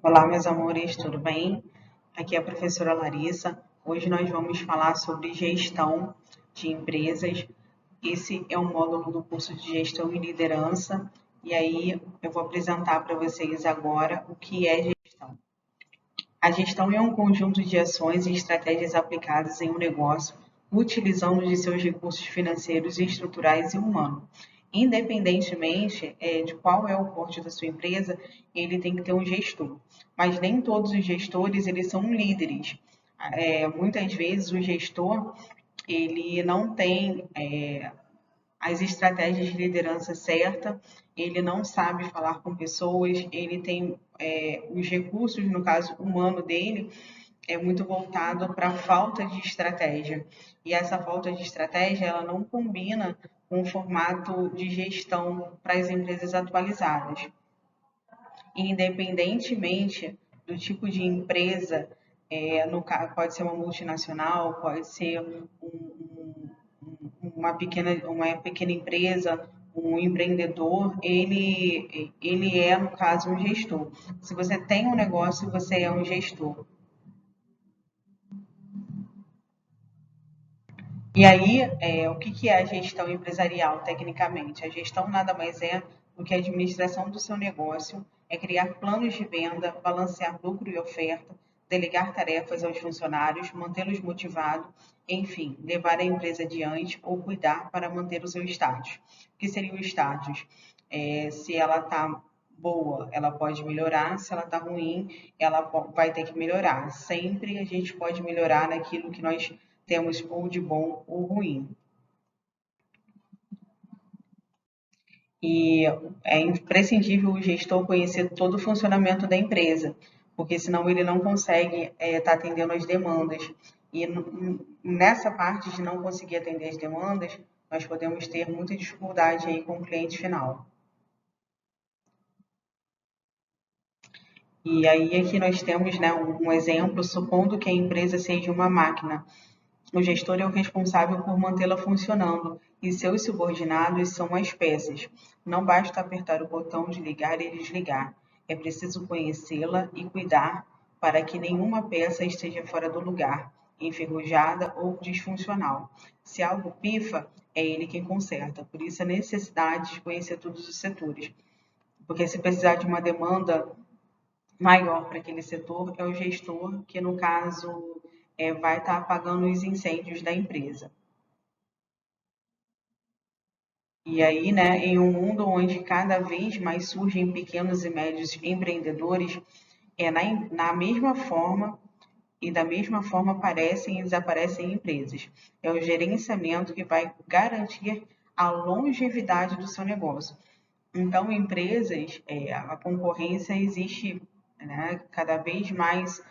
Olá, meus amores, tudo bem? Aqui é a professora Larissa. Hoje nós vamos falar sobre gestão de empresas. Esse é um módulo do curso de Gestão e Liderança. E aí eu vou apresentar para vocês agora o que é gestão. A gestão é um conjunto de ações e estratégias aplicadas em um negócio, utilizando de seus recursos financeiros, estruturais e humanos. Independentemente de qual é o porte da sua empresa, ele tem que ter um gestor. Mas nem todos os gestores eles são líderes. Muitas vezes o gestor ele não tem as estratégias de liderança certa, ele não sabe falar com pessoas, ele tem os recursos, no caso humano dele, é muito voltado para a falta de estratégia. E essa falta de estratégia, ela não combina com o formato de gestão para as empresas atualizadas. Independentemente do tipo de empresa, no caso, pode ser uma multinacional, pode ser uma pequena empresa, um empreendedor, ele é, no caso, um gestor. Se você tem um negócio, você é um gestor. E aí, o que que é a gestão empresarial, tecnicamente? A gestão nada mais é do que a administração do seu negócio, é criar planos de venda, balancear lucro e oferta, delegar tarefas aos funcionários, mantê-los motivados, enfim, levar a empresa adiante ou cuidar para manter o seu status. O que seriam os status? Se ela está boa, ela pode melhorar, se ela está ruim, ela vai ter que melhorar. Sempre a gente pode melhorar naquilo que nós temos ou de bom ou ruim. E é imprescindível o gestor conhecer todo o funcionamento da empresa, porque senão ele não consegue estar atendendo as demandas. E nessa parte de não conseguir atender as demandas, nós podemos ter muita dificuldade aí com o cliente final. E aí aqui nós temos, né, um exemplo, supondo que a empresa seja uma máquina. O gestor é o responsável por mantê-la funcionando e seus subordinados são as peças. Não basta apertar o botão de ligar e desligar. É preciso conhecê-la e cuidar para que nenhuma peça esteja fora do lugar, enferrujada ou disfuncional. Se algo pifa, é ele quem conserta. Por isso a necessidade de conhecer todos os setores. Porque se precisar de uma demanda maior para aquele setor, é o gestor que, no caso, vai estar apagando os incêndios da empresa. E aí, né, em um mundo onde cada vez mais surgem pequenos e médios empreendedores, na mesma forma e da mesma forma aparecem e desaparecem empresas. É o gerenciamento que vai garantir a longevidade do seu negócio. Então, empresas, a concorrência existe, né, cada vez mais,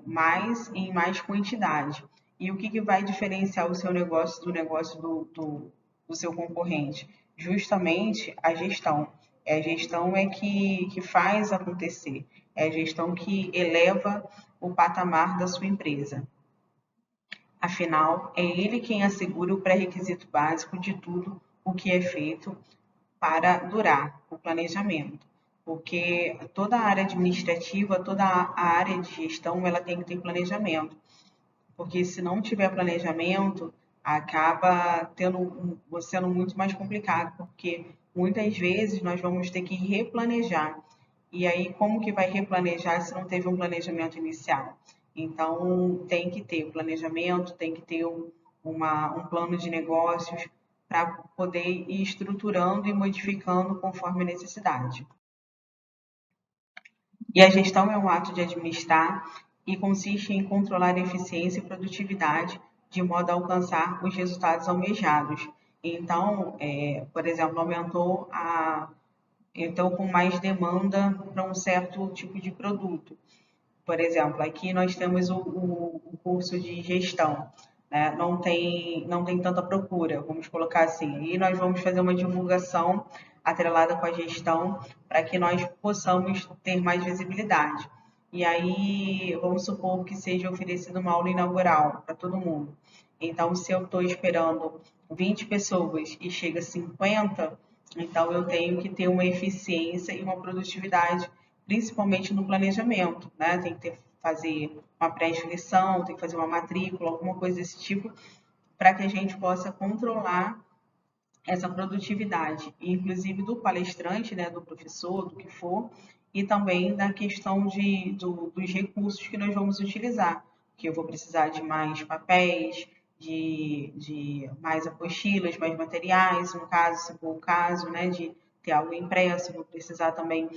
mais e em mais quantidade. E o que, que vai diferenciar o seu negócio do negócio do seu concorrente? Justamente a gestão. A gestão é que faz acontecer, é a gestão que eleva o patamar da sua empresa. Afinal, é ele quem assegura o pré-requisito básico de tudo o que é feito para durar o planejamento, porque toda a área administrativa, toda a área de gestão, ela tem que ter planejamento, porque se não tiver planejamento, acaba sendo muito mais complicado, porque muitas vezes nós vamos ter que replanejar. E aí, como que vai replanejar se não teve um planejamento inicial? Então, tem que ter planejamento, tem que ter um plano de negócios para poder ir estruturando e modificando conforme a necessidade. E a gestão é um ato de administrar e consiste em controlar a eficiência e produtividade de modo a alcançar os resultados almejados. Então, por exemplo, então com mais demanda para um certo tipo de produto. Por exemplo, aqui nós temos o curso de gestão, né? Não tem tanta procura, vamos colocar assim. E nós vamos fazer uma divulgação atrelada com a gestão para que nós possamos ter mais visibilidade. E aí, vamos supor que seja oferecida uma aula inaugural para todo mundo. Então, se eu estou esperando 20 pessoas e chega 50, então eu tenho que ter uma eficiência e uma produtividade principalmente no planejamento, né? Tem que fazer uma pré-inscrição, tem que fazer uma matrícula, alguma coisa desse tipo, para que a gente possa controlar essa produtividade, inclusive do palestrante, né, do professor, do que for, e também da questão dos recursos que nós vamos utilizar, que eu vou precisar de mais papéis, de mais apostilas, mais materiais, no caso, se for o caso, né, de ter algo impresso, vou precisar também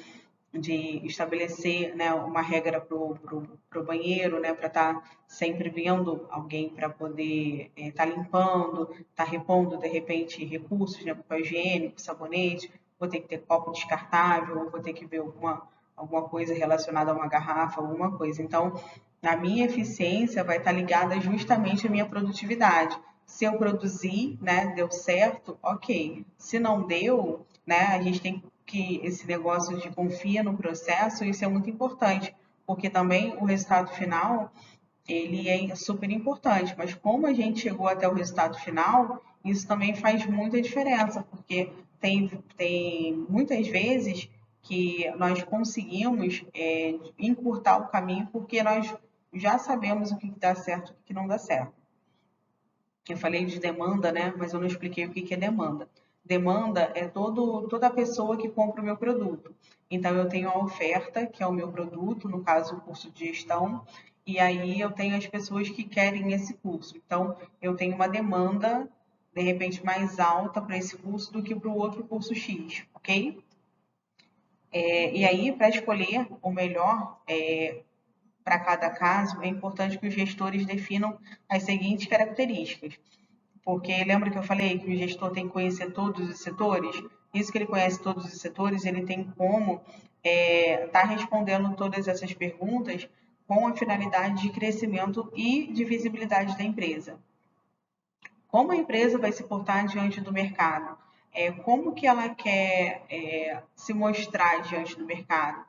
de estabelecer, né, uma regra para o banheiro, né, para estar sempre vendo alguém para poder estar limpando, estar repondo, de repente, recursos, né, papel higiênico, sabonete, vou ter que ter copo descartável, vou ter que ver alguma coisa relacionada a uma garrafa, alguma coisa. Então, a minha eficiência vai estar ligada justamente à minha produtividade. Se eu produzir, né, deu certo, ok. Se não deu, né, a gente tem que esse negócio de confia no processo, isso é muito importante, porque também o resultado final, ele é super importante, mas como a gente chegou até o resultado final, isso também faz muita diferença, porque tem muitas vezes que nós conseguimos encurtar o caminho porque nós já sabemos o que dá certo e o que não dá certo. Eu falei de demanda, né? Mas eu não expliquei o que é demanda. Demanda é toda pessoa que compra o meu produto. Então, eu tenho a oferta, que é o meu produto, no caso, o curso de gestão, e aí eu tenho as pessoas que querem esse curso. Então, eu tenho uma demanda, de repente, mais alta para esse curso do que para o outro curso X, ok? E aí, para escolher o melhor para cada caso, é importante que os gestores definam as seguintes características. Porque lembra que eu falei que o gestor tem que conhecer todos os setores? Isso que ele conhece todos os setores, ele tem como estar respondendo todas essas perguntas com a finalidade de crescimento e de visibilidade da empresa. Como a empresa vai se portar diante do mercado? Como que ela quer se mostrar diante do mercado?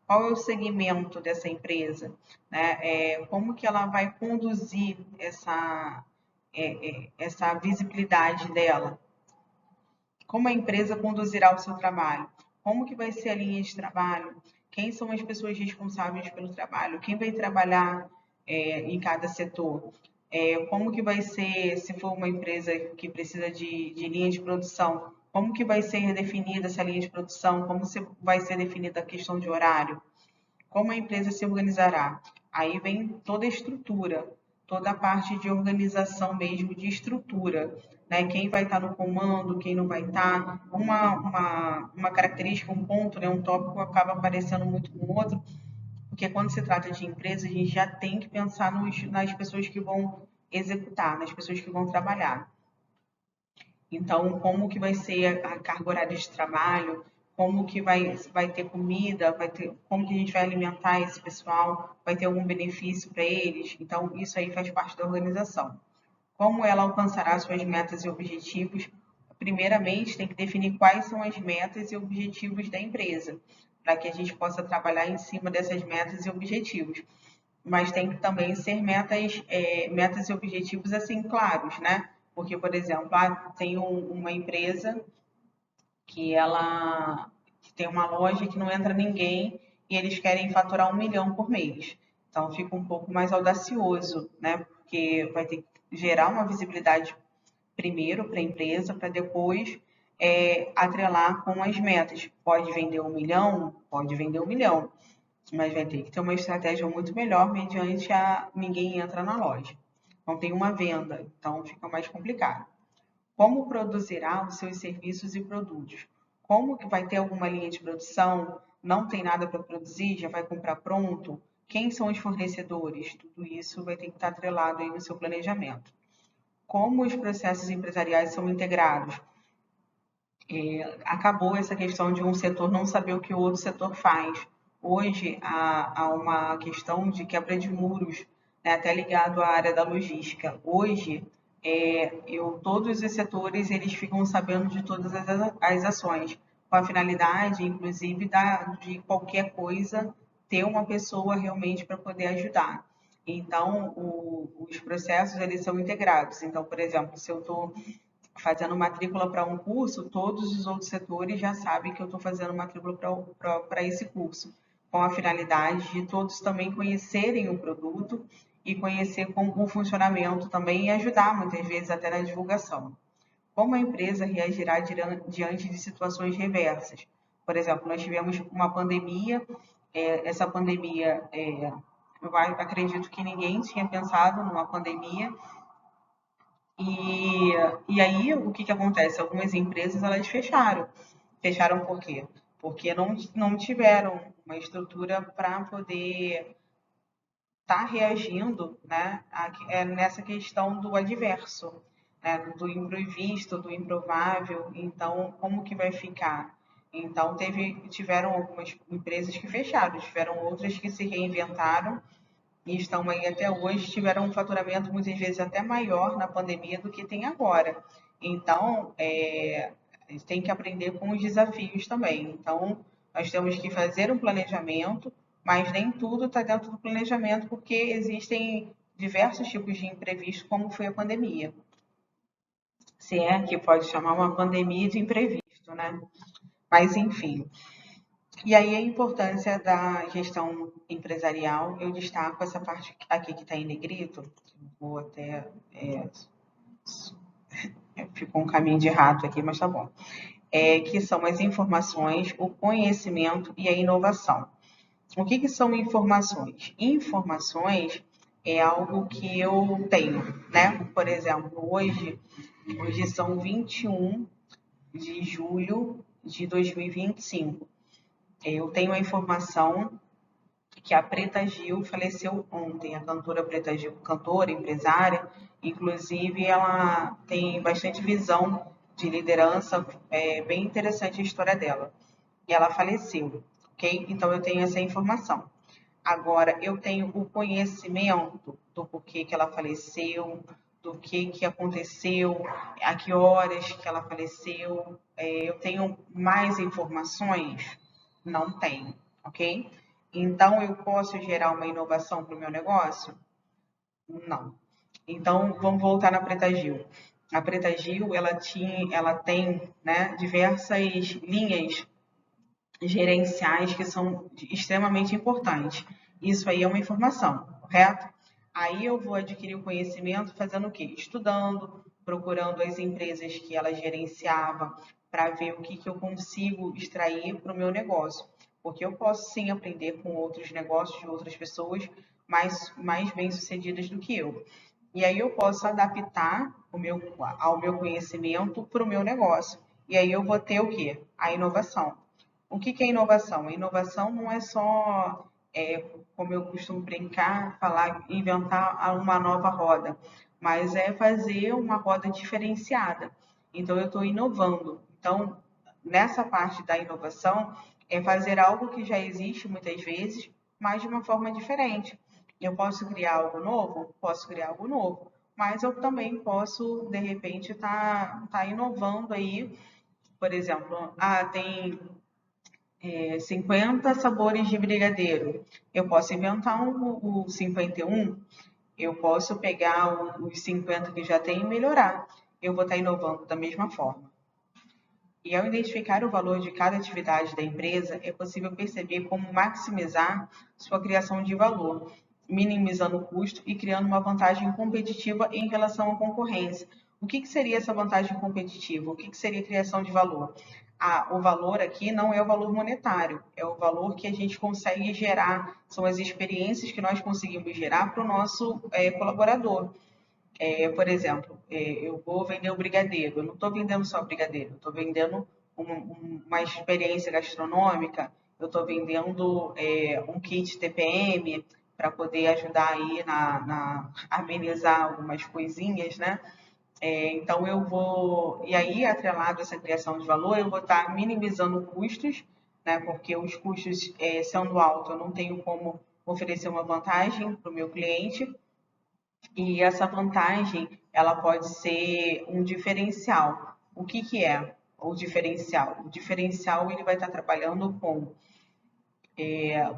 Qual é o segmento dessa empresa? Né? Como que ela vai conduzir essa visibilidade dela? Como a empresa conduzirá o seu trabalho? Como que vai ser a linha de trabalho? Quem são as pessoas responsáveis pelo trabalho? Quem vai trabalhar em cada setor? Como que vai ser, se for uma empresa que precisa de linha de produção, como que vai ser definida essa linha de produção? Como vai ser definida a questão de horário? Como a empresa se organizará? Aí vem toda a estrutura, toda a parte de organização mesmo, de estrutura, né? Quem vai estar no comando, quem não vai estar. Uma característica, um ponto, né? Um tópico acaba aparecendo muito com o outro, porque quando se trata de empresa, a gente já tem que pensar nas pessoas que vão executar, nas pessoas que vão trabalhar. Então, como que vai ser a carga horária de trabalho, como que vai ter comida, como que a gente vai alimentar esse pessoal, vai ter algum benefício para eles. Então, isso aí faz parte da organização. Como ela alcançará suas metas e objetivos? Primeiramente, tem que definir quais são as metas e objetivos da empresa, para que a gente possa trabalhar em cima dessas metas e objetivos. Mas tem que também ser metas e objetivos assim claros, né? Porque, por exemplo, tem uma empresa que tem uma loja que não entra ninguém e eles querem faturar 1 milhão por mês. Então fica um pouco mais audacioso, né? Porque vai ter que gerar uma visibilidade primeiro para a empresa, para depois atrelar com as metas. Pode vender 1 milhão? Pode vender 1 milhão, mas vai ter que ter uma estratégia muito melhor mediante a ninguém entra na loja. Não tem uma venda, então fica mais complicado. Como produzirá os seus serviços e produtos? Como que vai ter alguma linha de produção? Não tem nada para produzir, já vai comprar pronto? Quem são os fornecedores? Tudo isso vai ter que estar atrelado aí no seu planejamento. Como os processos empresariais são integrados? Acabou essa questão de um setor não saber o que o outro setor faz. Hoje há uma questão de quebra de muros, né, até ligado à área da logística. Hoje, todos os setores eles ficam sabendo de todas as ações, com a finalidade, inclusive, de qualquer coisa ter uma pessoa realmente para poder ajudar. Então, os processos eles são integrados. Então, por exemplo, se eu estou fazendo matrícula para um curso, todos os outros setores já sabem que eu estou fazendo matrícula para esse curso. com a finalidade de todos também conhecerem o produto e conhecer como o funcionamento também e ajudar, muitas vezes, até na divulgação. Como a empresa reagirá diante de situações reversas? Por exemplo, nós tivemos uma pandemia, essa pandemia, eu acredito que ninguém tinha pensado numa pandemia, e aí o que acontece? Algumas empresas elas fecharam. Fecharam por quê? Porque não tiveram uma estrutura para poder estar reagindo, né, nessa questão do adverso, né, do imprevisto, do improvável. Então, como que vai ficar? Então, tiveram algumas empresas que fecharam, tiveram outras que se reinventaram e estão aí até hoje, tiveram um faturamento muitas vezes até maior na pandemia do que tem agora. Então, a gente tem que aprender com os desafios também. Então, nós temos que fazer um planejamento, mas nem tudo está dentro do planejamento, porque existem diversos tipos de imprevistos, como foi a pandemia. Se é que pode chamar uma pandemia de imprevisto, né? Mas, enfim. E aí a importância da gestão empresarial, eu destaco essa parte aqui que está em negrito, vou até... ficou um caminho de rato aqui, mas tá bom. Que são as informações, o conhecimento e a inovação. O que são informações? Informações é algo que eu tenho, né? Por exemplo, hoje são 21 de julho de 2025. Eu tenho a informação que a Preta Gil faleceu ontem, a cantora Preta Gil, cantora, empresária, inclusive ela tem bastante visão de liderança, bem interessante a história dela. E ela faleceu, ok? Então eu tenho essa informação. Agora, eu tenho o conhecimento do porquê que ela faleceu, do que aconteceu, a que horas que ela faleceu. Eu tenho mais informações? Não tenho, ok? Então, eu posso gerar uma inovação para o meu negócio? Não. Então, vamos voltar na Preta Gil. A Preta Gil, ela tem, né, diversas linhas gerenciais que são extremamente importantes. Isso aí é uma informação, correto? Aí eu vou adquirir o conhecimento fazendo o quê? Estudando, procurando as empresas que ela gerenciava para ver o que eu consigo extrair para o meu negócio. Porque eu posso sim aprender com outros negócios de outras pessoas mais bem-sucedidas do que eu. E aí eu posso adaptar ao meu conhecimento para o meu negócio. E aí eu vou ter o quê? A inovação. O que é inovação? A inovação não é só, como eu costumo brincar, falar, inventar uma nova roda, mas é fazer uma roda diferenciada. Então, eu estou inovando. Então, nessa parte da inovação, é fazer algo que já existe muitas vezes, mas de uma forma diferente. Eu posso criar algo novo? Posso criar algo novo, mas eu também posso, de repente, tá inovando aí. Por exemplo, tem 50 sabores de brigadeiro. Eu posso inventar o 51, eu posso pegar os 50 que já tem e melhorar. Eu vou estar inovando da mesma forma. E ao identificar o valor de cada atividade da empresa, é possível perceber como maximizar sua criação de valor, minimizando o custo e criando uma vantagem competitiva em relação à concorrência. O que seria essa vantagem competitiva? O que seria criação de valor? O valor aqui não é o valor monetário, é o valor que a gente consegue gerar, são as experiências que nós conseguimos gerar para o nosso colaborador. Por exemplo, eu vou vender o brigadeiro, eu não estou vendendo só brigadeiro, eu estou vendendo uma experiência gastronômica, eu estou vendendo um kit TPM para poder ajudar aí na amenizar algumas coisinhas, né? Então eu vou, e aí atrelado a essa criação de valor, eu vou estar minimizando custos, né? Porque os custos sendo altos, eu não tenho como oferecer uma vantagem para o meu cliente. E essa vantagem, ela pode ser um diferencial. O que é o diferencial? O diferencial, ele vai estar trabalhando com,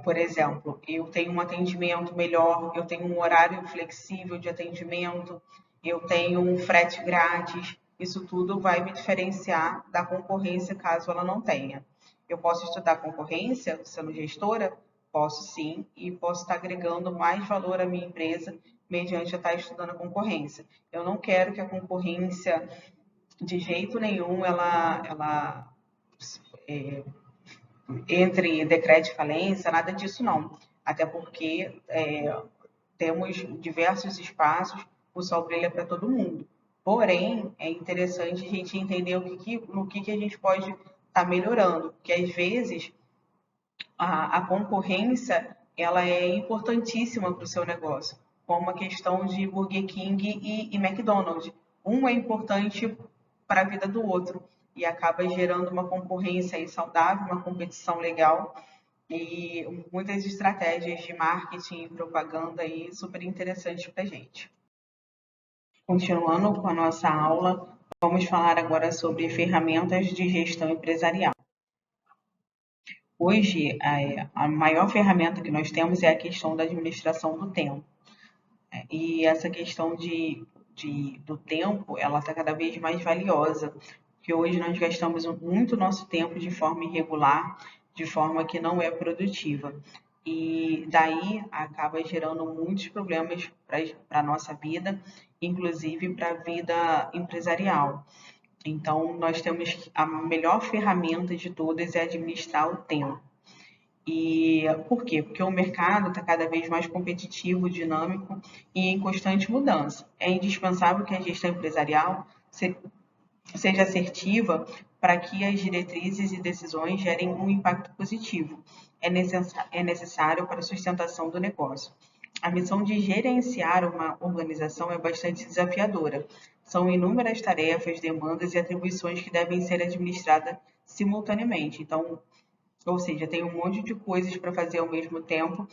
por exemplo, eu tenho um atendimento melhor, eu tenho um horário flexível de atendimento, eu tenho um frete grátis. Isso tudo vai me diferenciar da concorrência, caso ela não tenha. Eu posso estudar concorrência, sendo gestora? Posso sim, e posso estar agregando mais valor à minha empresa mediante eu estar estudando a concorrência. Eu não quero que a concorrência, de jeito nenhum, ela entre decreto de falência, nada disso não. Até porque temos diversos espaços, o sol brilha para todo mundo. Porém, é interessante a gente entender no que a gente pode estar melhorando, porque às vezes a concorrência ela é importantíssima para o seu negócio, como a questão de Burger King e McDonald's. Um é importante para a vida do outro e acaba gerando uma concorrência aí saudável, uma competição legal e muitas estratégias de marketing e propaganda aí super interessantes para a gente. Continuando com a nossa aula, vamos falar agora sobre ferramentas de gestão empresarial. Hoje, a maior ferramenta que nós temos é a questão da administração do tempo. E essa questão do tempo, ela está cada vez mais valiosa, porque hoje nós gastamos muito nosso tempo de forma irregular, de forma que não é produtiva. E daí acaba gerando muitos problemas para a nossa vida, inclusive para a vida empresarial. Então, nós temos a melhor ferramenta de todas é administrar o tempo. E por quê? Porque o mercado está cada vez mais competitivo, dinâmico e em constante mudança. É indispensável que a gestão empresarial seja assertiva para que as diretrizes e decisões gerem um impacto positivo. É necessário para a sustentação do negócio. A missão de gerenciar uma organização é bastante desafiadora. São inúmeras tarefas, demandas e atribuições que devem ser administradas simultaneamente. Então, ou seja, tem um monte de coisas para fazer ao mesmo tempo.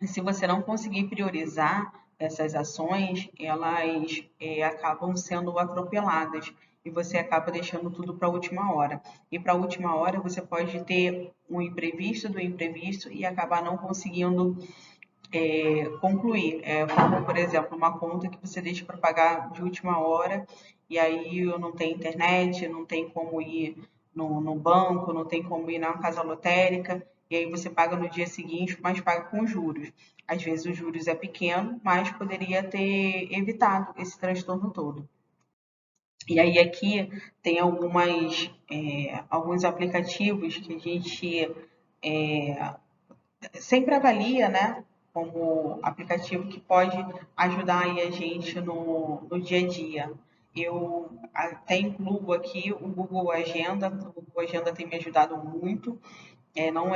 E se você não conseguir priorizar essas ações, elas acabam sendo atropeladas e você acaba deixando tudo para a última hora. E para a última hora você pode ter um imprevisto do imprevisto e acabar não conseguindo concluir. Como, por exemplo, uma conta que você deixa para pagar de última hora e aí não tem internet, não tem como ir no banco, não tem como ir na casa lotérica, e aí você paga no dia seguinte, mas paga com juros. Às vezes os juros é pequeno, mas poderia ter evitado esse transtorno todo. E aí aqui tem alguns aplicativos que a gente sempre avalia, né, como aplicativo que pode ajudar aí a gente no dia a dia. Eu até incluo aqui o Google Agenda. O Google Agenda tem me ajudado muito. Não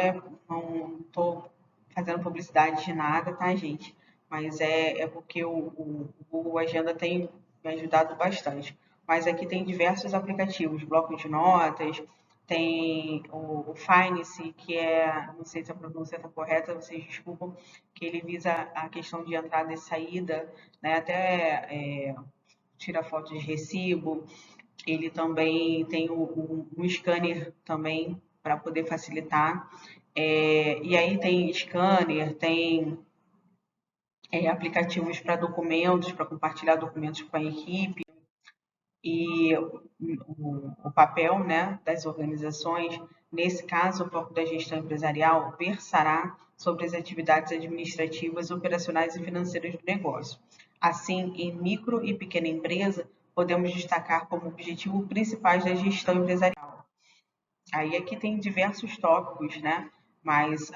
estou fazendo publicidade de nada, tá, gente? Mas é porque o Google Agenda tem me ajudado bastante. Mas aqui tem diversos aplicativos, bloco de notas, tem o Finance, que não sei se a pronúncia está correta, vocês desculpam, que ele visa a questão de entrada e saída, né? Até tira foto de recibo. Ele também tem um scanner também para poder facilitar. E aí tem scanner, tem aplicativos para documentos, para compartilhar documentos com a equipe. E o papel, né, das organizações, nesse caso, o foco da gestão empresarial versará sobre as atividades administrativas, operacionais e financeiras do negócio. Assim, em micro e pequena empresa, podemos destacar como objetivo principais da gestão empresarial. Aí aqui tem diversos tópicos, né? Mas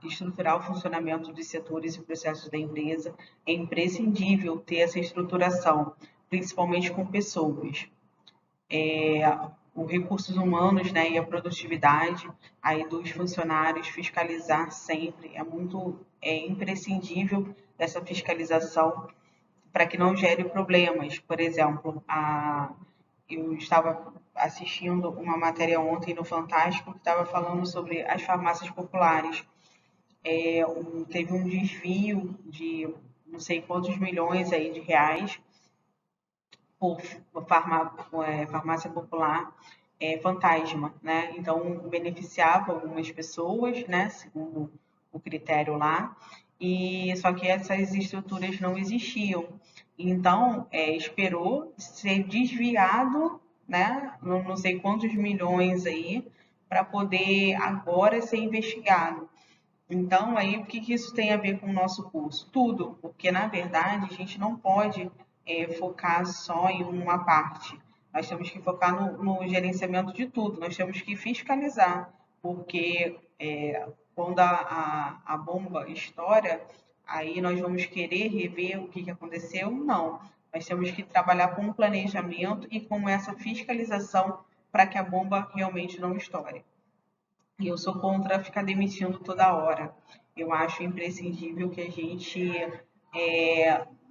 estruturar o funcionamento dos setores e processos da empresa é imprescindível ter essa estruturação, principalmente com pessoas. Os recursos humanos, né, e a produtividade aí dos funcionários, fiscalizar sempre, é imprescindível essa fiscalização para que não gere problemas. Por exemplo, eu estava assistindo uma matéria ontem no Fantástico que estava falando sobre as farmácias populares. Teve um desvio de não sei quantos milhões aí de reais por farmácia popular fantasma, né? Então beneficiava algumas pessoas, né? Segundo o critério lá, e só que essas estruturas não existiam. Então esperou ser desviado, né? Não sei quantos milhões aí para poder agora ser investigado. Então, aí, o que isso tem a ver com o nosso curso? Tudo, porque, na verdade, a gente não pode focar só em uma parte. Nós temos que focar no gerenciamento de tudo, nós temos que fiscalizar, porque quando a bomba estoura, aí nós vamos querer rever o que aconteceu? Não. Nós temos que trabalhar com planejamento e com essa fiscalização para que a bomba realmente não estoure. E eu sou contra ficar demitindo toda hora. Eu acho imprescindível que a gente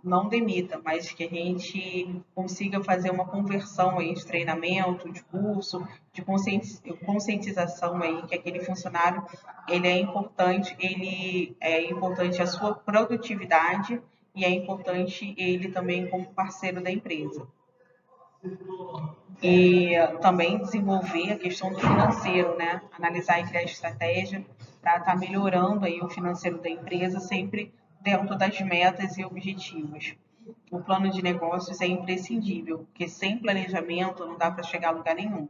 não demita, mas que a gente consiga fazer uma conversão aí de treinamento, de curso, de conscientização aí que aquele funcionário ele é importante a sua produtividade e é importante ele também como parceiro da empresa. E também desenvolver a questão do financeiro, né? Analisar e criar estratégia para estar melhorando aí o financeiro da empresa, sempre dentro das metas e objetivos. O plano de negócios é imprescindível, porque sem planejamento não dá para chegar a lugar nenhum.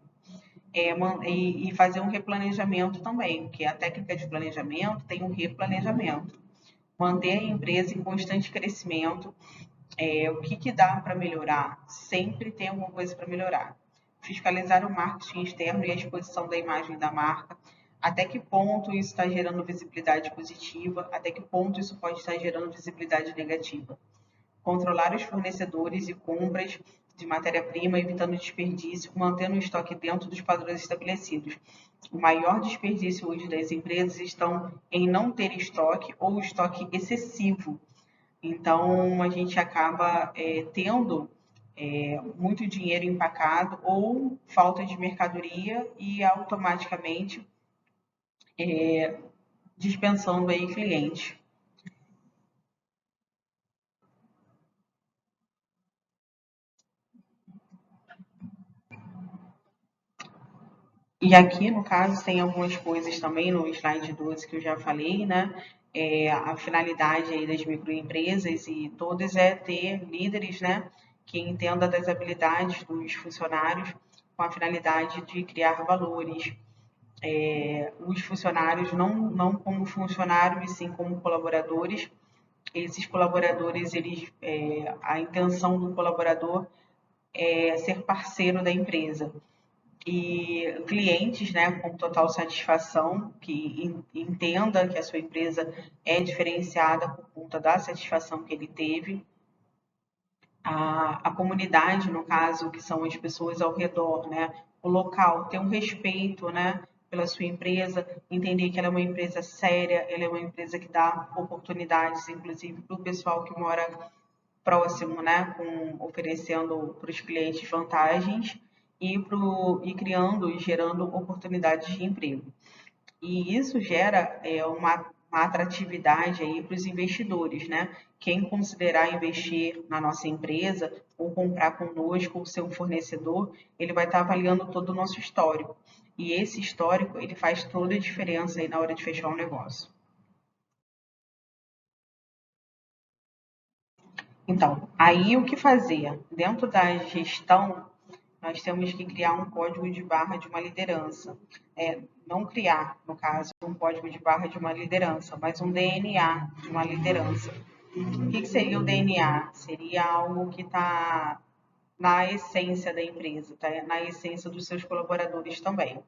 E fazer um replanejamento também, porque a técnica de planejamento tem um replanejamento. Manter a empresa em constante crescimento, o que dá para melhorar? Sempre tem alguma coisa para melhorar. Fiscalizar o marketing externo e a exposição da imagem da marca. Até que ponto isso está gerando visibilidade positiva? Até que ponto isso pode estar gerando visibilidade negativa? Controlar os fornecedores e compras de matéria-prima, evitando desperdício, mantendo o estoque dentro dos padrões estabelecidos. O maior desperdício hoje das empresas estão em não ter estoque ou estoque excessivo. Então, a gente acaba tendo muito dinheiro empacado ou falta de mercadoria e automaticamente dispensando aí clientes. E aqui, no caso, tem algumas coisas também no slide 12 que eu já falei, né? A finalidade aí das microempresas e todas é ter líderes, né? Que entenda das habilidades dos funcionários com a finalidade de criar valores. Os funcionários não como funcionários, e sim como colaboradores. Esses colaboradores, a intenção do colaborador é ser parceiro da empresa e clientes, né, com total satisfação, que entenda que a sua empresa é diferenciada por conta da satisfação que ele teve. A comunidade, no caso, que são as pessoas ao redor, né, o local, ter um respeito, né, pela sua empresa, entender que ela é uma empresa séria, ela é uma empresa que dá oportunidades, inclusive, para o pessoal que mora próximo, né, oferecendo para os clientes vantagens e criando e gerando oportunidades de emprego. E isso gera uma atratividade aí para os investidores, né? Quem considerar investir na nossa empresa ou comprar conosco ou ser um fornecedor, ele vai estar avaliando todo o nosso histórico. E esse histórico, ele faz toda a diferença aí na hora de fechar um negócio. Então, aí o que fazer? Dentro da gestão, nós temos que criar um código de barra de uma liderança. Não criar, no caso, um código de barra de uma liderança, mas um DNA de uma liderança. O que seria o DNA? Seria algo que está na essência da empresa, tá? Na essência dos seus colaboradores também.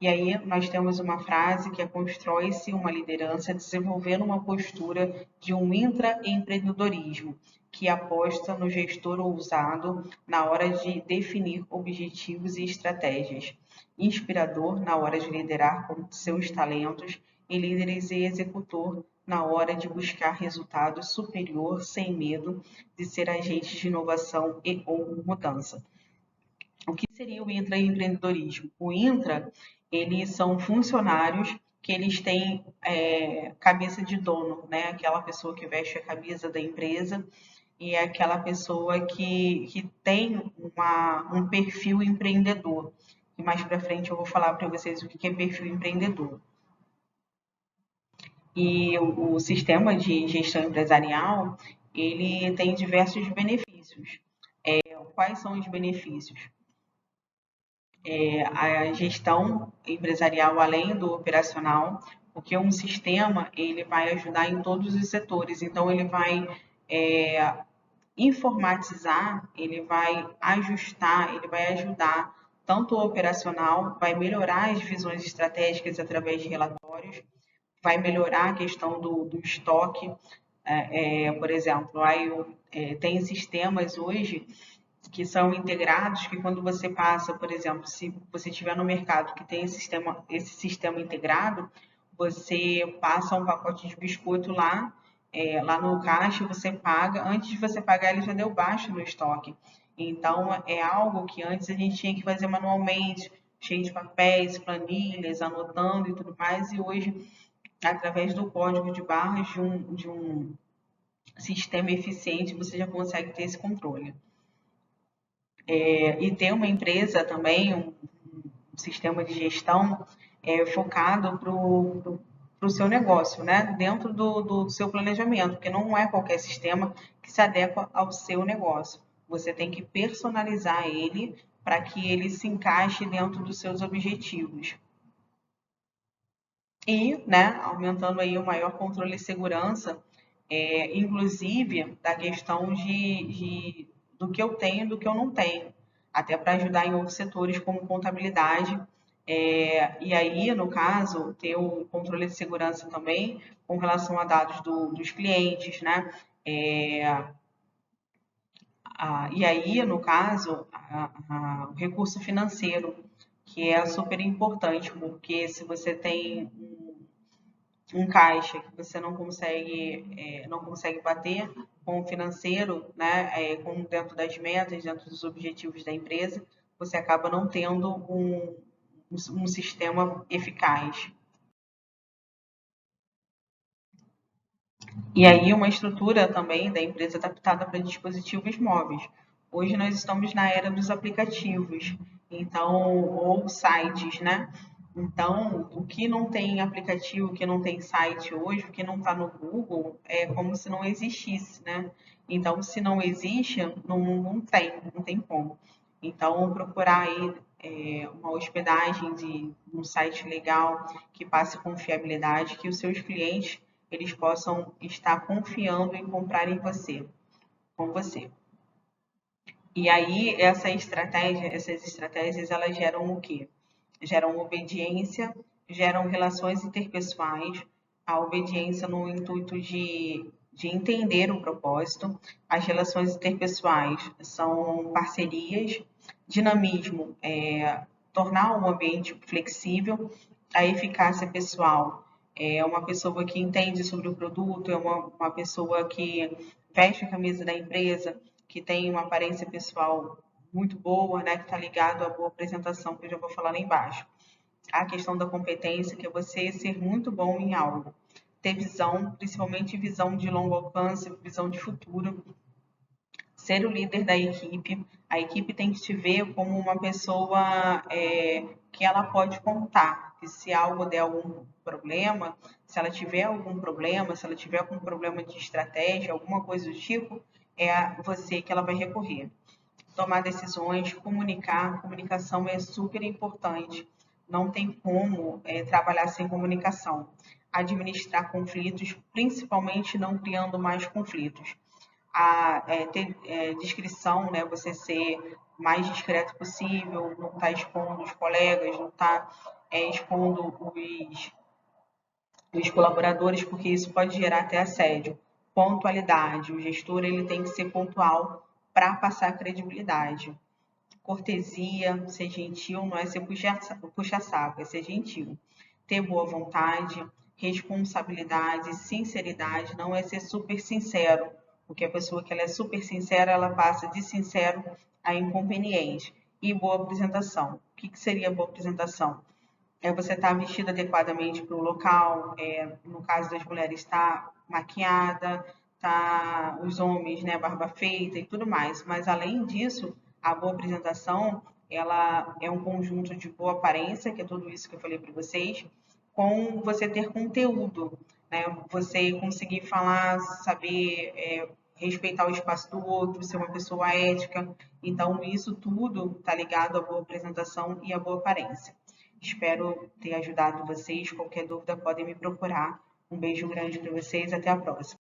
E aí nós temos uma frase que é: constrói-se uma liderança desenvolvendo uma postura de um intraempreendedorismo, que aposta no gestor ousado na hora de definir objetivos e estratégias, inspirador na hora de liderar com seus talentos e líderes e executor na hora de buscar resultado superior sem medo de ser agente de inovação e ou mudança. O que seria o intraempreendedorismo? O intra, eles são funcionários que eles têm cabeça de dono, né? Aquela pessoa que veste a camisa da empresa e é aquela pessoa que tem um perfil empreendedor. E mais para frente eu vou falar para vocês o que é perfil empreendedor. E o sistema de gestão empresarial, ele tem diversos benefícios. Quais são os benefícios? A gestão empresarial, além do operacional, porque um sistema ele vai ajudar em todos os setores, então ele vai informatizar, ele vai ajustar, ele vai ajudar tanto o operacional, vai melhorar as visões estratégicas através de relatórios, vai melhorar a questão do estoque. Por exemplo, tem sistemas hoje que são integrados, que quando você passa, por exemplo, se você estiver no mercado que tem esse sistema integrado, você passa um pacote de biscoito lá no caixa, você paga, antes de você pagar ele já deu baixo no estoque. Então, é algo que antes a gente tinha que fazer manualmente, cheio de papéis, planilhas, anotando e tudo mais, e hoje, através do código de barras de um sistema eficiente, você já consegue ter esse controle. E ter uma empresa também, um sistema de gestão focado para o seu negócio, né? Dentro do seu planejamento, porque não é qualquer sistema que se adequa ao seu negócio. Você tem que personalizar ele para que ele se encaixe dentro dos seus objetivos. E, né, aumentando aí o maior controle e segurança, inclusive da questão do que eu tenho e do que eu não tenho, até para ajudar em outros setores como contabilidade. E aí, no caso, ter o controle de segurança também com relação a dados dos clientes, né? E aí, no caso, o recurso financeiro, que é super importante, porque se você tem um caixa que você não consegue bater com o financeiro, né, dentro das metas, dentro dos objetivos da empresa, você acaba não tendo um sistema eficaz. E aí uma estrutura também da empresa adaptada para dispositivos móveis. Hoje nós estamos na era dos aplicativos, então, ou sites, né? Então, o que não tem aplicativo, o que não tem site hoje, o que não está no Google, é como se não existisse, né? Então, se não existe, não tem como. Então, procurar aí uma hospedagem de um site legal que passe confiabilidade, que os seus clientes eles possam estar confiando em comprar em você, com você. E aí essas estratégias, elas geram o quê? Geram obediência, geram relações interpessoais, a obediência no intuito de entender o propósito, as relações interpessoais são parcerias, dinamismo, tornar o ambiente flexível, a eficácia pessoal é uma pessoa que entende sobre o produto, é uma pessoa que veste a camisa da empresa, que tem uma aparência pessoal muito boa, né, que está ligado à boa apresentação, que eu já vou falar lá embaixo. A questão da competência, que é você ser muito bom em algo. Ter visão, principalmente visão de longo alcance, visão de futuro. Ser o líder da equipe. A equipe tem que te ver como uma pessoa que ela pode contar. Que se algo der algum problema, se ela tiver algum problema, se ela tiver algum problema de estratégia, alguma coisa do tipo, é a você que ela vai recorrer. Tomar decisões, comunicar. Comunicação é super importante. Não tem como trabalhar sem comunicação. Administrar conflitos, principalmente não criando mais conflitos. Ter discrição, né? Você ser mais discreto possível, não estar expondo os colegas, não estar expondo os colaboradores, porque isso pode gerar até assédio. Pontualidade, o gestor ele tem que ser pontual para passar credibilidade. Cortesia, ser gentil, não é ser puxa-saco, é ser gentil. Ter boa vontade, responsabilidade, sinceridade, não é ser super sincero, porque a pessoa que ela é super sincera, ela passa de sincero a inconveniente. E boa apresentação. O que seria boa apresentação? Você estar vestida adequadamente para o local, no caso das mulheres, estar maquiada, os homens, né, barba feita e tudo mais. Mas, além disso, a boa apresentação, ela é um conjunto de boa aparência, que é tudo isso que eu falei para vocês, com você ter conteúdo, né? Você conseguir falar, saber respeitar o espaço do outro, ser uma pessoa ética. Então, isso tudo está ligado à boa apresentação e à boa aparência. Espero ter ajudado vocês. Qualquer dúvida podem me procurar. Um beijo grande para vocês. Até a próxima.